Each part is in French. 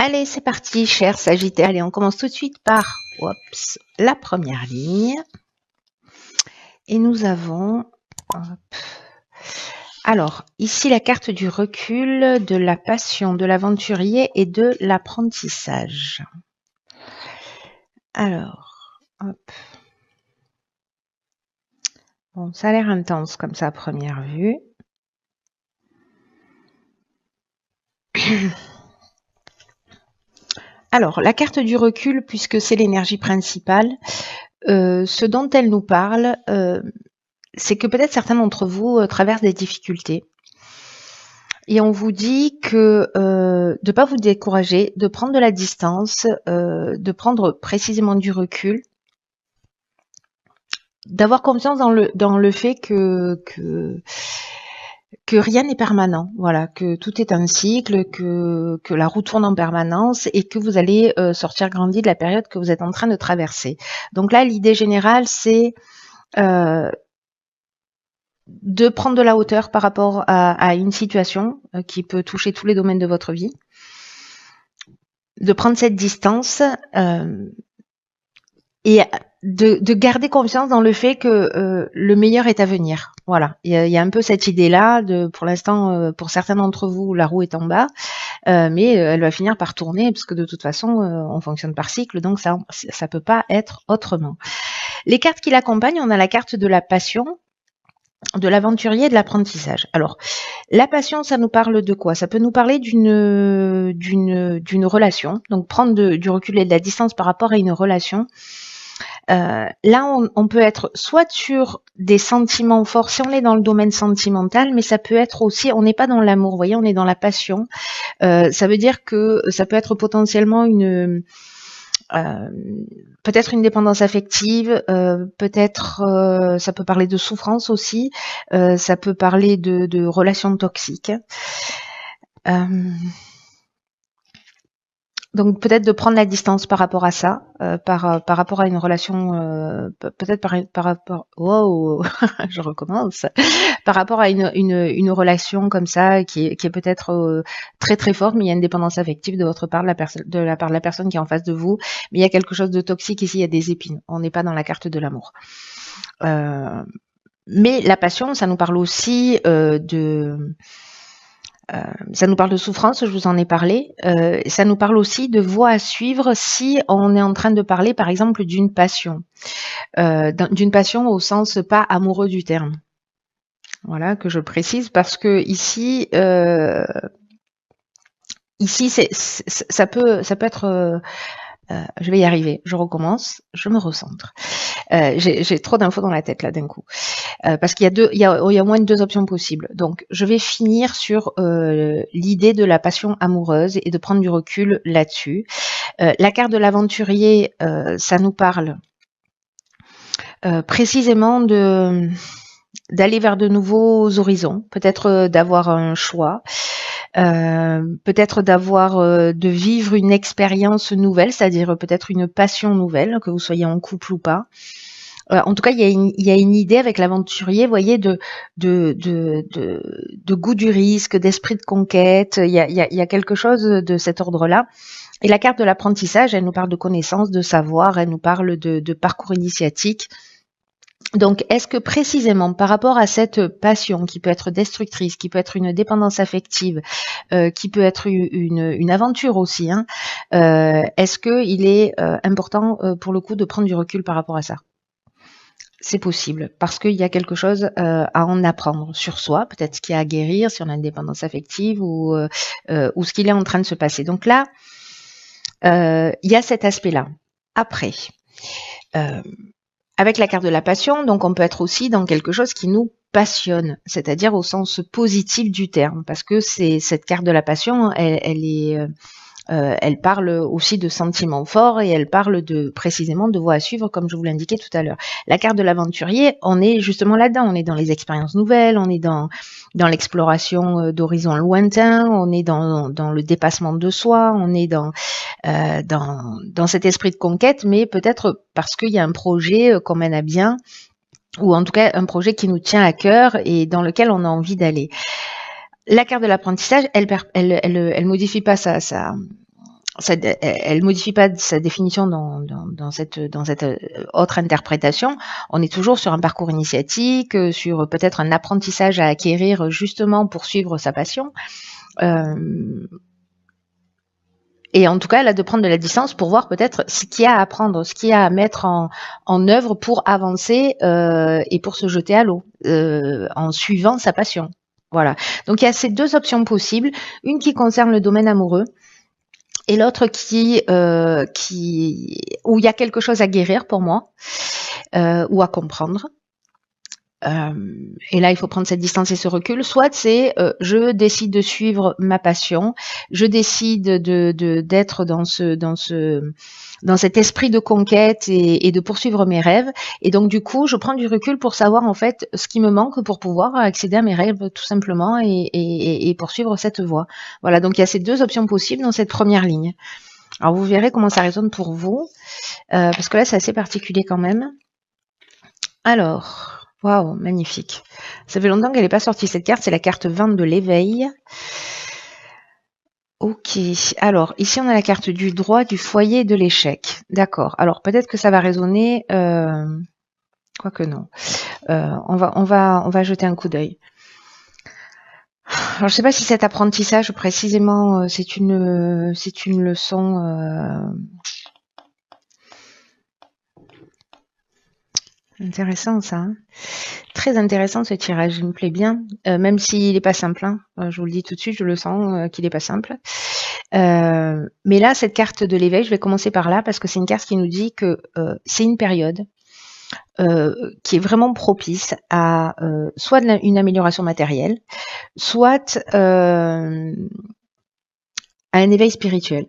Allez, c'est parti, chers Sagittaires. Allez, on commence tout de suite par la première ligne. Et nous avons... Alors, ici, la carte du recul, de la passion, de l'aventurier et de l'apprentissage. Alors, Bon, ça a l'air intense comme ça à première vue. Alors, la carte du recul, puisque c'est l'énergie principale, ce dont elle nous parle, c'est que peut-être certains d'entre vous traversent des difficultés. Et on vous dit que de ne pas vous décourager, de prendre de la distance, de prendre précisément du recul, d'avoir confiance dans le fait que rien n'est permanent, voilà, que tout est un cycle, que la roue tourne en permanence et que vous allez sortir grandi de la période que vous êtes en train de traverser. Donc là, l'idée générale, c'est de prendre de la hauteur par rapport à une situation qui peut toucher tous les domaines de votre vie, de prendre cette distance et de garder confiance dans le fait que le meilleur est à venir. Voilà, il y a un peu cette idée-là. Pour l'instant, pour certains d'entre vous, la roue est en bas, mais elle va finir par tourner parce que de toute façon, on fonctionne par cycle, donc ça peut pas être autrement. Les cartes qui l'accompagnent, on a la carte de la passion, de l'aventurier et de l'apprentissage. Alors, la passion, ça nous parle de quoi? Ça peut nous parler d'une relation, donc prendre du recul et de la distance par rapport à une relation. Là, on peut être soit sur des sentiments forts, si on est dans le domaine sentimental, mais ça peut être aussi, on n'est pas dans l'amour, vous voyez, on est dans la passion. Ça veut dire que ça peut être potentiellement peut-être une dépendance affective, peut-être ça peut parler de souffrance aussi, ça peut parler de relations toxiques. Donc peut-être de prendre la distance par rapport à ça, par rapport à une relation, peut-être par rapport, wow, je recommence, par rapport à une relation comme ça qui est peut-être très très forte, mais il y a une dépendance affective de votre part, de la part de la personne qui est en face de vous, mais il y a quelque chose de toxique ici, il y a des épines. On n'est pas dans la carte de l'amour. Mais la passion, ça nous parle aussi ça nous parle de souffrance, je vous en ai parlé. Ça nous parle aussi de voies à suivre si on est en train de parler, par exemple, d'une passion. D'une passion au sens pas amoureux du terme. Voilà, que je précise, parce que ici, ça peut être... je vais y arriver, je recommence, je me recentre. J'ai trop d'infos dans la tête là d'un coup, parce qu'il y a au moins deux options possibles. Donc je vais finir sur l'idée de la passion amoureuse et de prendre du recul là-dessus. La carte de l'aventurier, ça nous parle précisément d'aller vers de nouveaux horizons, peut-être d'avoir un choix. Peut-être de vivre une expérience nouvelle, c'est-à-dire peut-être une passion nouvelle, que vous soyez en couple ou pas. En tout cas, il y a une idée avec l'aventurier, vous voyez, de goût du risque, d'esprit de conquête. Il y a quelque chose de cet ordre-là. Et la carte de l'apprentissage, elle nous parle de connaissances, de savoir, elle nous parle de parcours initiatique. Donc, est-ce que précisément par rapport à cette passion qui peut être destructrice, qui peut être une dépendance affective, qui peut être une aventure aussi, hein, est-ce qu'il est important pour le coup de prendre du recul par rapport à ça? C'est possible, parce qu'il y a quelque chose à en apprendre sur soi, peut-être ce qu'il y a à guérir, si on a une dépendance affective ou ce qu'il est en train de se passer. Donc là, il y a cet aspect-là. Après, avec la carte de la passion, donc on peut être aussi dans quelque chose qui nous passionne, c'est-à-dire au sens positif du terme, parce que c'est cette carte de la passion, elle parle aussi de sentiments forts et elle parle précisément de voies à suivre, comme je vous l'indiquais tout à l'heure. La carte de l'aventurier, on est justement là-dedans, on est dans les expériences nouvelles, on est dans l'exploration d'horizons lointains, on est dans le dépassement de soi, on est dans cet esprit de conquête, mais peut-être parce qu'il y a un projet qu'on mène à bien, ou en tout cas un projet qui nous tient à cœur et dans lequel on a envie d'aller. La carte de l'apprentissage, elle modifie pas elle modifie pas sa définition dans cette autre interprétation. On est toujours sur un parcours initiatique, sur peut-être un apprentissage à acquérir justement pour suivre sa passion. Et en tout cas, elle a de prendre de la distance pour voir peut-être ce qu'il y a à apprendre, ce qu'il y a à mettre en œuvre pour avancer et pour se jeter à l'eau en suivant sa passion. Voilà. Donc il y a ces deux options possibles, une qui concerne le domaine amoureux et l'autre où il y a quelque chose à guérir pour moi ou à comprendre. Et là, il faut prendre cette distance et ce recul. Soit c'est je décide de suivre ma passion, je décide d'être dans cet esprit de conquête et de poursuivre mes rêves. Et donc du coup, je prends du recul pour savoir en fait ce qui me manque pour pouvoir accéder à mes rêves tout simplement et poursuivre cette voie. Voilà. Donc il y a ces deux options possibles dans cette première ligne. Alors vous verrez comment ça résonne pour vous, parce que là c'est assez particulier quand même. Alors. Waouh, magnifique. Ça fait longtemps qu'elle n'est pas sortie cette carte, c'est la carte 20 de l'éveil. Ok, alors ici on a la carte du droit, du foyer et de l'échec. D'accord, alors peut-être que ça va résonner, quoique non. On va jeter un coup d'œil. Alors je ne sais pas si cet apprentissage précisément c'est une leçon intéressant ça. Hein. Très intéressant ce tirage, il me plaît bien, même s'il n'est pas simple. Hein. Je vous le dis tout de suite, je le sens qu'il n'est pas simple. Mais là, cette carte de l'éveil, je vais commencer par là parce que c'est une carte qui nous dit que c'est une période qui est vraiment propice à soit une amélioration matérielle, soit à un éveil spirituel.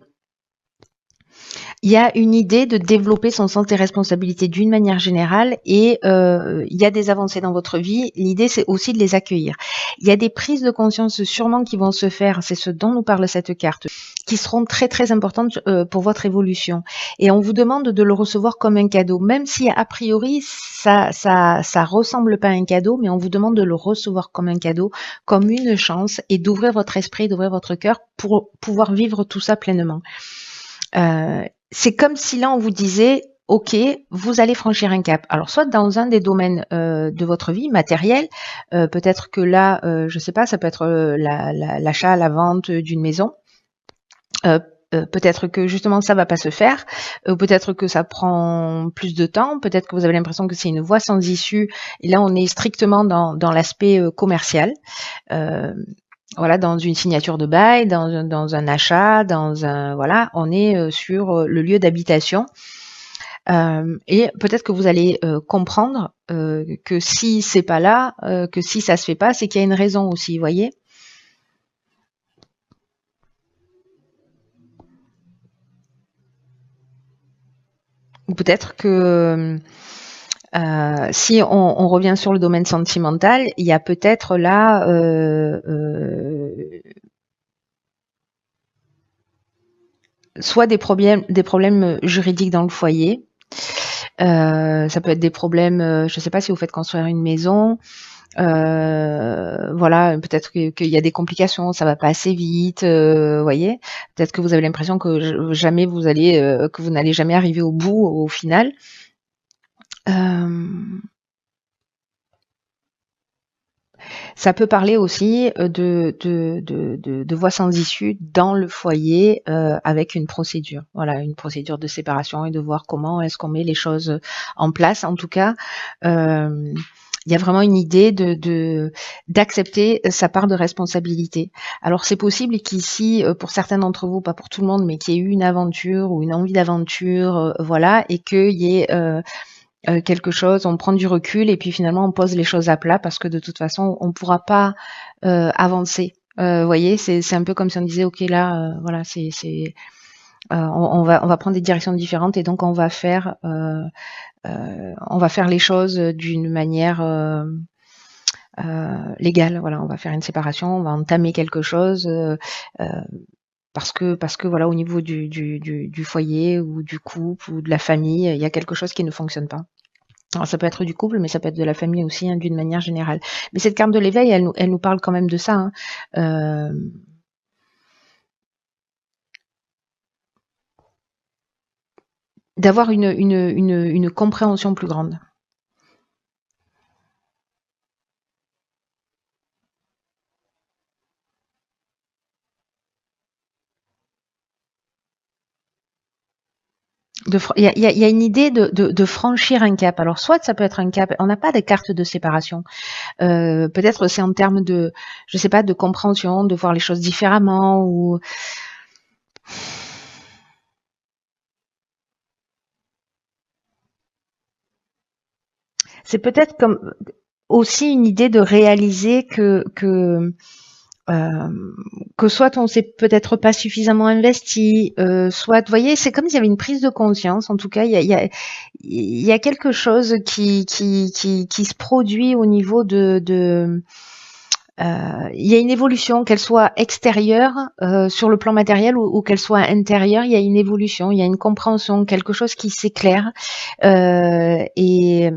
Il y a une idée de développer son sens des responsabilités d'une manière générale et il y a des avancées dans votre vie. L'idée, c'est aussi de les accueillir. Il y a des prises de conscience sûrement qui vont se faire, c'est ce dont nous parle cette carte, qui seront très très importantes pour votre évolution. Et on vous demande de le recevoir comme un cadeau, même si a priori ça ressemble pas à un cadeau, mais on vous demande de le recevoir comme un cadeau, comme une chance et d'ouvrir votre esprit, d'ouvrir votre cœur pour pouvoir vivre tout ça pleinement. C'est comme si là on vous disait ok, vous allez franchir un cap. Alors soit dans un des domaines de votre vie matériel, peut-être que là, je sais pas, ça peut être l'achat, la vente d'une maison. Peut-être que justement ça va pas se faire, peut-être que ça prend plus de temps, peut-être que vous avez l'impression que c'est une voie sans issue. Et là on est strictement dans l'aspect commercial. Voilà, dans une signature de bail, dans un achat, voilà, on est sur le lieu d'habitation. Et peut-être que vous allez comprendre que si c'est pas là, que si ça se fait pas, c'est qu'il y a une raison aussi, vous voyez. Ou peut-être que si on revient sur le domaine sentimental, il y a peut-être là soit des problèmes juridiques dans le foyer. Ça peut être des problèmes, je ne sais pas si vous faites construire une maison. Voilà, peut-être qu'il y a des complications, ça va pas assez vite, voyez. Peut-être que vous avez l'impression que jamais que vous n'allez jamais arriver au bout au final. Ça peut parler aussi de voies sans issue dans le foyer avec une procédure. Voilà, une procédure de séparation et de voir comment est-ce qu'on met les choses en place. En tout cas, il y a vraiment une idée d'accepter sa part de responsabilité. Alors c'est possible qu'ici, pour certains d'entre vous, pas pour tout le monde, mais qu'il y ait eu une aventure ou une envie d'aventure, voilà, et qu'il y ait quelque chose, on prend du recul et puis finalement on pose les choses à plat parce que de toute façon on ne pourra pas avancer. Vous voyez, c'est un peu comme si on disait ok là, voilà, on va prendre des directions différentes et donc on va faire les choses d'une manière légale. Voilà, on va faire une séparation, on va entamer quelque chose. Parce que voilà, au niveau du foyer ou du couple ou de la famille, il y a quelque chose qui ne fonctionne pas. Alors ça peut être du couple, mais ça peut être de la famille aussi, hein, d'une manière générale. Mais cette carte de l'éveil, elle nous parle quand même de ça. Hein. d'avoir une compréhension plus grande. Il y a une idée de franchir un cap. Alors, soit ça peut être un cap, on n'a pas de carte de séparation. Peut-être c'est en termes de, je sais pas, de compréhension, de voir les choses différemment, ou c'est peut-être comme aussi une idée de réaliser euh, que soit on s'est peut-être pas suffisamment investi, soit, vous voyez, c'est comme s'il y avait une prise de conscience. En tout cas, il y a quelque chose qui se produit au niveau il y a une évolution, qu'elle soit extérieure sur le plan matériel ou qu'elle soit intérieure. Il y a une évolution, il y a une compréhension, quelque chose qui s'éclaire et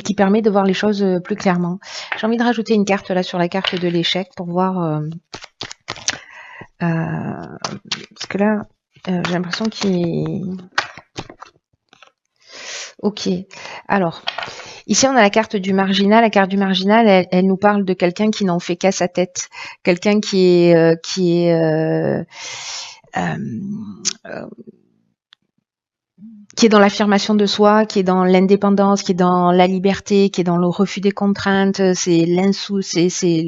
qui permet de voir les choses plus clairement. J'ai envie de rajouter une carte là sur la carte de l'échec pour voir parce que là j'ai l'impression qu'il... Ok, alors ici on a la carte du marginal. La carte du marginal, elle nous parle de quelqu'un qui n'en fait qu'à sa tête, quelqu'un qui est dans l'affirmation de soi, qui est dans l'indépendance, qui est dans la liberté, qui est dans le refus des contraintes. C'est l'insoumis, c'est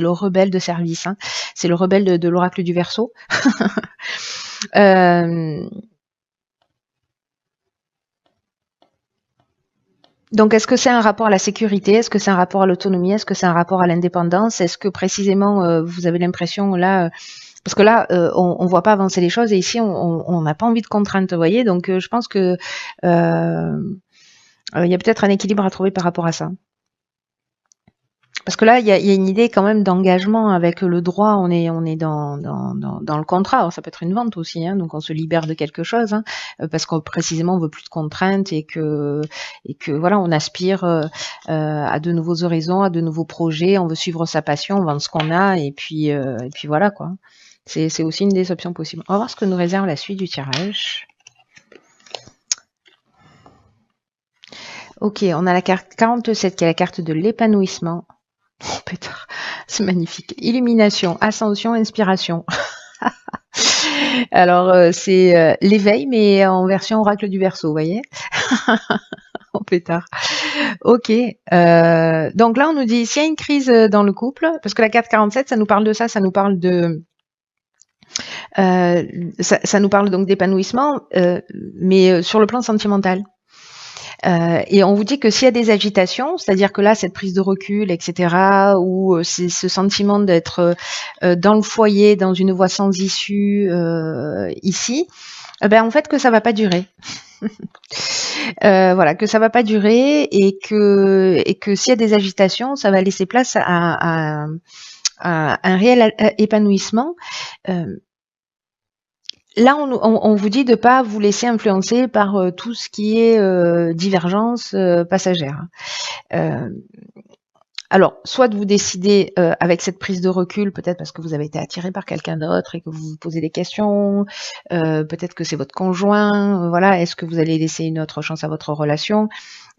le rebelle de service. Hein. C'est le rebelle de l'oracle du Verseau. Donc, est-ce que c'est un rapport à la sécurité? Est-ce que c'est un rapport à l'autonomie? Est-ce que c'est un rapport à l'indépendance? Est-ce que précisément vous avez l'impression là, parce que là on voit pas avancer les choses et ici on n'a pas envie de contraintes, vous voyez? Donc je pense que il y a peut-être un équilibre à trouver par rapport à ça. Parce que là, il y a une idée quand même d'engagement avec le droit. On est dans le contrat. Alors, ça peut être une vente aussi, hein, donc on se libère de quelque chose, hein, parce qu'on précisément on veut plus de contraintes et que voilà, on aspire à de nouveaux horizons, à de nouveaux projets. On veut suivre sa passion, vendre ce qu'on a et puis voilà quoi. C'est aussi une des options possibles. On va voir ce que nous réserve la suite du tirage. Ok, on a la carte 47 qui est la carte de l'épanouissement. Oh, pétard, c'est magnifique. Illumination, ascension, inspiration. Alors, c'est l'éveil, mais en version oracle du Verseau, vous voyez. Oh, pétard. Ok. Donc là, on nous dit, s'il y a une crise dans le couple, parce que la carte 47, ça nous parle de ça, ça nous parle de... ça nous parle donc d'épanouissement, mais sur le plan sentimental. Et on vous dit que s'il y a des agitations, c'est-à-dire que là, cette prise de recul, etc., ou c'est ce sentiment d'être dans le foyer, dans une voie sans issue ici, en fait que ça va pas durer. Voilà, que ça va pas durer et que s'il y a des agitations, ça va laisser place à un réel épanouissement. Là, on vous dit de pas vous laisser influencer par tout ce qui est divergence passagère. Alors, soit de vous décider avec cette prise de recul, peut-être parce que vous avez été attiré par quelqu'un d'autre et que vous vous posez des questions, peut-être que c'est votre conjoint, voilà, est-ce que vous allez laisser une autre chance à votre relation,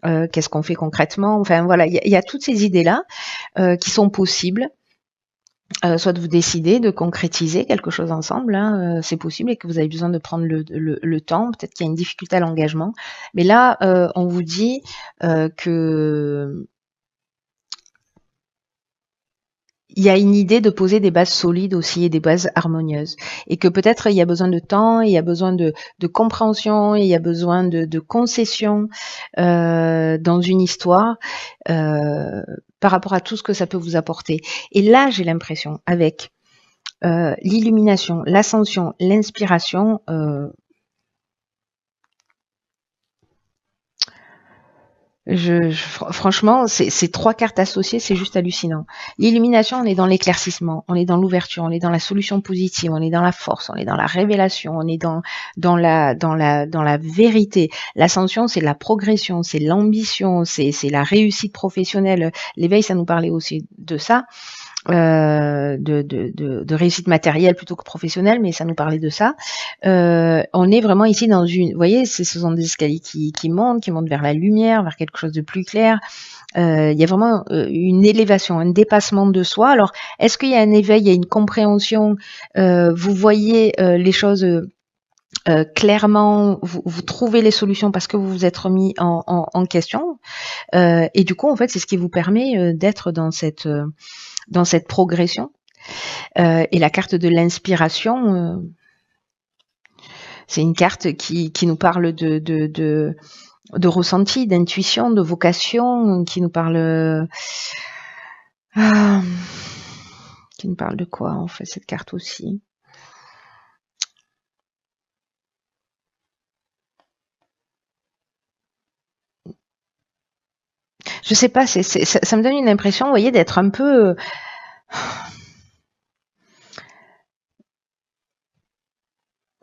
qu'est-ce qu'on fait concrètement, enfin voilà, il y a toutes ces idées-là qui sont possibles. Soit de vous décider de concrétiser quelque chose ensemble, hein, c'est possible et que vous avez besoin de prendre le temps, peut-être qu'il y a une difficulté à l'engagement, mais là on vous dit que il y a une idée de poser des bases solides aussi et des bases harmonieuses et que peut-être il y a besoin de temps, il y a besoin de compréhension, il y a besoin de concession dans une histoire par rapport à tout ce que ça peut vous apporter. Et là, j'ai l'impression, avec l'illumination, l'ascension, l'inspiration, franchement, ces trois cartes associées, c'est juste hallucinant. L'illumination, on est dans l'éclaircissement, on est dans l'ouverture, on est dans la solution positive, on est dans la force, on est dans la révélation, on est dans la vérité. L'ascension, c'est la progression, c'est l'ambition, c'est la réussite professionnelle. L'éveil, ça nous parlait aussi de ça. de réussite matérielle plutôt que professionnelle, mais ça nous parlait de ça. On est vraiment ici dans une, vous voyez, ce sont des escaliers qui montent vers la lumière, vers quelque chose de plus clair. Il y a vraiment une élévation, un dépassement de soi. Alors, est-ce qu'il y a un éveil, il y a une compréhension, vous voyez les choses clairement, vous trouvez les solutions parce que vous vous êtes remis en question. Et du coup, en fait, c'est ce qui vous permet d'être dans cette progression. Et la carte de l'inspiration, c'est une carte qui nous parle de ressenti, d'intuition, de vocation, qui nous parle de quoi en fait cette carte aussi? Je sais pas, ça me donne une impression, vous voyez, d'être un peu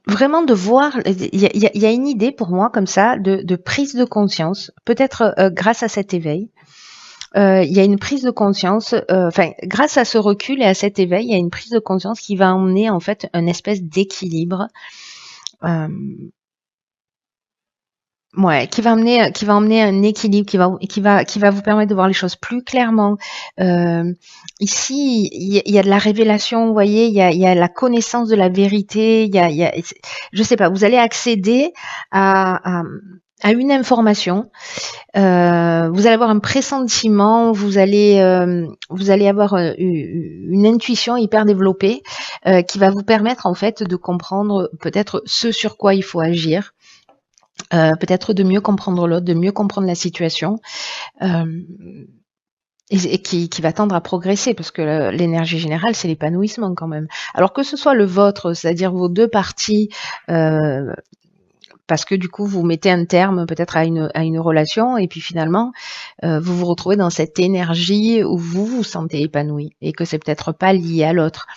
vraiment de voir, il y a une idée pour moi comme ça de prise de conscience, peut-être grâce à cet éveil. Il y a une prise de conscience, grâce à ce recul et à cet éveil, il y a une prise de conscience qui va emmener en fait une espèce d'équilibre, qui va emmener un équilibre, qui va vous permettre de voir les choses plus clairement. Ici, il y a de la révélation, vous voyez, il y a la connaissance de la vérité, je sais pas, vous allez accéder à une information. Vous allez avoir un pressentiment, vous allez avoir une intuition hyper développée qui va vous permettre en fait de comprendre peut-être ce sur quoi il faut agir, peut-être de mieux comprendre l'autre, de mieux comprendre la situation, et qui va tendre à progresser, parce que l'énergie générale, c'est l'épanouissement quand même. Alors que ce soit le vôtre, c'est-à-dire vos deux parties, parce que du coup vous mettez un terme peut-être à une relation, et puis finalement vous vous retrouvez dans cette énergie où vous vous sentez épanoui et que c'est peut-être pas lié à l'autre.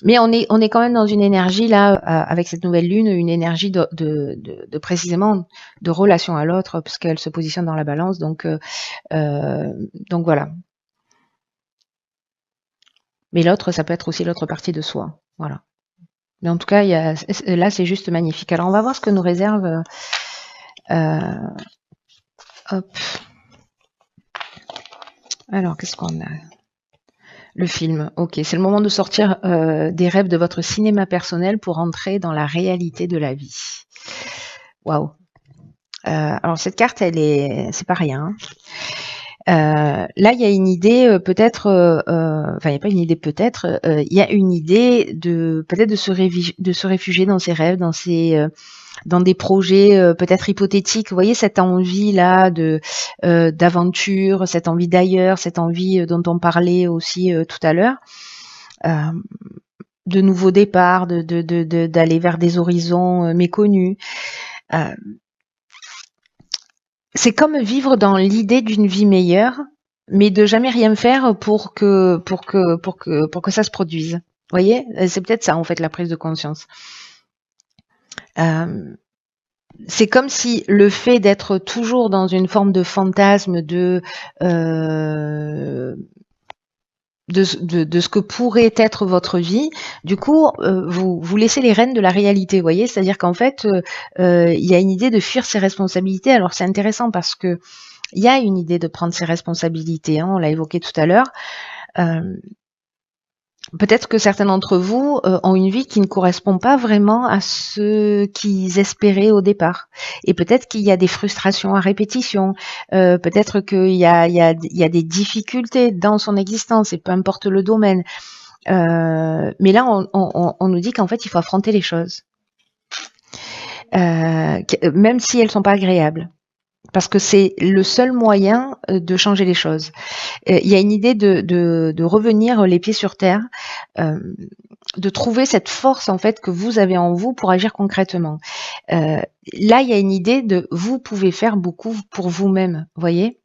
Mais on est quand même dans une énergie là, avec cette nouvelle lune, une énergie de précisément de relation à l'autre, puisqu'elle se positionne dans la balance. Donc voilà. Mais l'autre, ça peut être aussi l'autre partie de soi. Voilà. Mais en tout cas, là, c'est juste magnifique. Alors, on va voir ce que nous réserve. Hop. Alors, qu'est-ce qu'on a? Le film. Ok, c'est le moment de sortir des rêves de votre cinéma personnel pour entrer dans la réalité de la vie. Waouh. Alors, cette carte, c'est pas rien. Là, il y a une idée peut-être, il n'y a pas une idée peut-être, il y a une idée peut-être de se réfugier dans ses rêves, dans des projets peut-être hypothétiques. Vous voyez cette envie là d'aventure, cette envie d'ailleurs, cette envie dont on parlait aussi tout à l'heure, de nouveaux départs, d'aller vers des horizons méconnus. C'est comme vivre dans l'idée d'une vie meilleure, mais de jamais rien faire pour que ça se produise. Vous voyez, c'est peut-être ça en fait la prise de conscience. C'est comme si le fait d'être toujours dans une forme de fantasme de ce que pourrait être votre vie, du coup, vous laissez les rênes de la réalité, vous voyez, c'est-à-dire qu'en fait, il y a une idée de fuir ses responsabilités. Alors c'est intéressant parce que il y a une idée de prendre ses responsabilités, hein, on l'a évoqué tout à l'heure. Peut-être que certains d'entre vous ont une vie qui ne correspond pas vraiment à ce qu'ils espéraient au départ. Et peut-être qu'il y a des frustrations à répétition, peut-être qu'il y a des difficultés dans son existence, et peu importe le domaine. Mais là, on nous dit qu'en fait, il faut affronter les choses. Même si elles sont pas agréables. Parce que c'est le seul moyen de changer les choses. Il y a une idée de revenir les pieds sur terre, de trouver cette force en fait que vous avez en vous pour agir concrètement. Là, il y a une idée de vous pouvez faire beaucoup pour vous-même, voyez,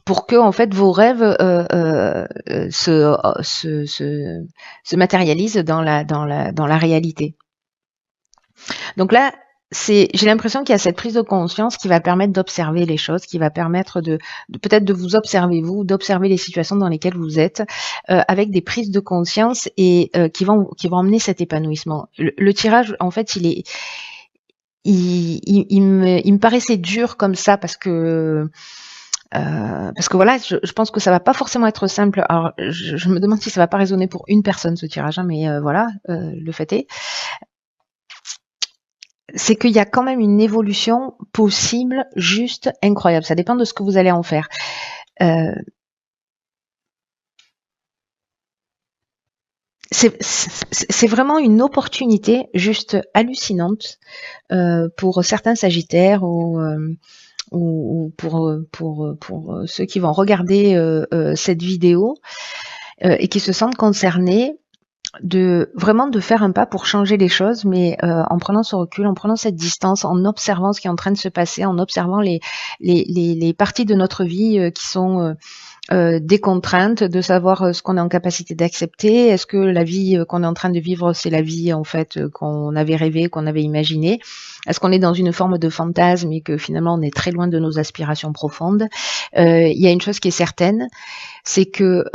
pour que en fait vos rêves se matérialisent dans la réalité. Donc là, j'ai l'impression qu'il y a cette prise de conscience qui va permettre d'observer les choses, qui va permettre de peut-être de vous observer vous, d'observer les situations dans lesquelles vous êtes, avec des prises de conscience et qui vont emmener cet épanouissement. Le tirage, en fait, il me paraissait dur comme ça parce que voilà, je pense que ça va pas forcément être simple. Alors, je me demande si ça va pas résonner pour une personne ce tirage, hein, mais voilà, le fait est, c'est qu'il y a quand même une évolution possible, juste incroyable. Ça dépend de ce que vous allez en faire. Euh, c'est vraiment une opportunité juste hallucinante pour certains Sagittaires ou pour ceux qui vont regarder cette vidéo et qui se sentent concernés vraiment de faire un pas pour changer les choses, mais en prenant ce recul, en prenant cette distance, en observant ce qui est en train de se passer, en observant les parties de notre vie qui sont des contraintes, de savoir ce qu'on est en capacité d'accepter. Est-ce que la vie qu'on est en train de vivre, c'est la vie en fait qu'on avait rêvé, qu'on avait imaginé? Est-ce qu'on est dans une forme de fantasme et que finalement on est très loin de nos aspirations profondes? Il y a une chose qui est certaine, c'est que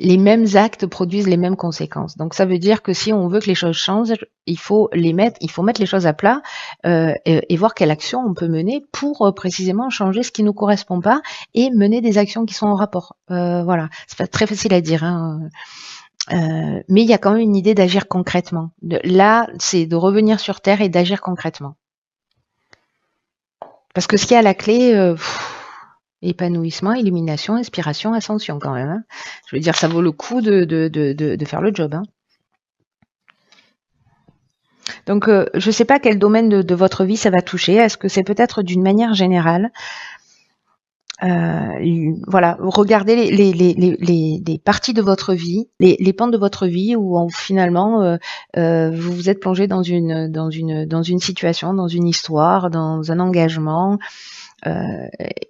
les mêmes actes produisent les mêmes conséquences. Donc ça veut dire que si on veut que les choses changent, il faut mettre les choses à plat et voir quelle action on peut mener pour précisément changer ce qui nous correspond pas et mener des actions qui sont en rapport. Voilà, c'est pas très facile à dire, hein. Mais il y a quand même une idée d'agir concrètement. Là, c'est de revenir sur Terre et d'agir concrètement. Parce que ce qui est à la clé, épanouissement, illumination, inspiration, ascension quand même, hein. Je veux dire, ça vaut le coup de faire le job, hein. Donc, je ne sais pas quel domaine de votre vie ça va toucher. Est-ce que c'est peut-être d'une manière générale? Voilà, regardez les parties de votre vie, les pans de votre vie où finalement vous vous êtes plongé dans une situation, dans une histoire, dans un engagement,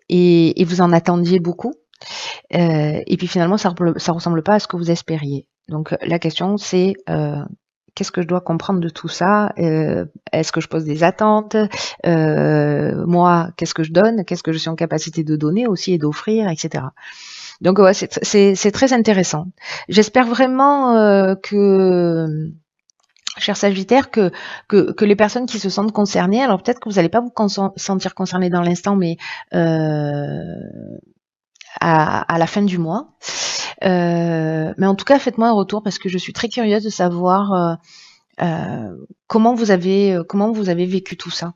et vous en attendiez beaucoup. Et puis finalement, ça ressemble pas à ce que vous espériez. Donc la question, c'est qu'est-ce que je dois comprendre de tout ça? Est-ce que je pose des attentes? Moi, qu'est-ce que je donne? Qu'est-ce que je suis en capacité de donner aussi et d'offrir, etc. Donc ouais, c'est très intéressant. J'espère vraiment cher Sagittaire, que les personnes qui se sentent concernées, alors peut-être que vous n'allez pas vous sentir concerné dans l'instant, mais à la fin du mois. Mais en tout cas, faites-moi un retour parce que je suis très curieuse de savoir comment vous avez vécu tout ça.